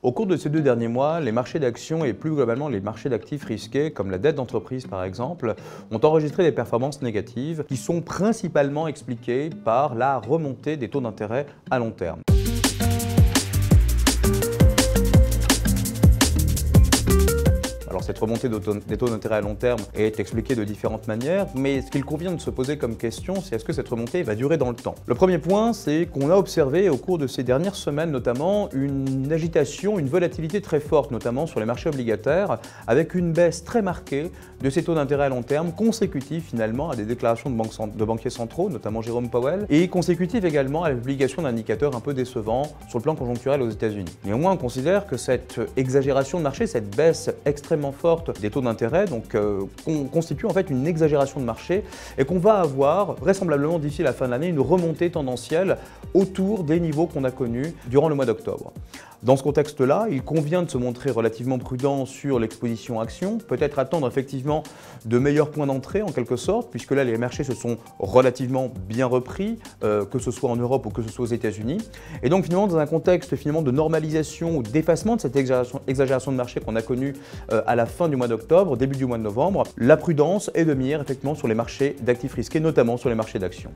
Au cours de ces 2 derniers mois, les marchés d'actions et plus globalement les marchés d'actifs risqués, comme la dette d'entreprise par exemple, ont enregistré des performances négatives qui sont principalement expliquées par la remontée des taux d'intérêt à long terme. Alors cette remontée des taux d'intérêt à long terme est expliquée de différentes manières, mais ce qu'il convient de se poser comme question, c'est est-ce que cette remontée va durer dans le temps? Le premier point, c'est qu'on a observé au cours de ces dernières semaines notamment une agitation, une volatilité très forte, notamment sur les marchés obligataires, avec une baisse très marquée de ces taux d'intérêt à long terme, consécutive finalement à des déclarations de banquiers centraux, notamment Jérôme Powell, et consécutive également à la publication d'indicateurs un peu décevants sur le plan conjoncturel aux États-Unis. Néanmoins, on considère que cette exagération de marché, cette baisse extrêmement forte des taux d'intérêt, constitue en fait une exagération de marché et qu'on va avoir vraisemblablement d'ici la fin de l'année une remontée tendancielle autour des niveaux qu'on a connus durant le mois d'octobre. Dans ce contexte-là, il convient de se montrer relativement prudent sur l'exposition action, peut-être attendre effectivement de meilleurs points d'entrée en quelque sorte, puisque là les marchés se sont relativement bien repris, que ce soit en Europe ou que ce soit aux États-Unis. Et donc finalement dans un contexte de normalisation ou d'effacement de cette exagération de marché qu'on a connue à la fin du mois d'octobre, début du mois de novembre, la prudence est de mise effectivement sur les marchés d'actifs risqués, notamment sur les marchés d'actions.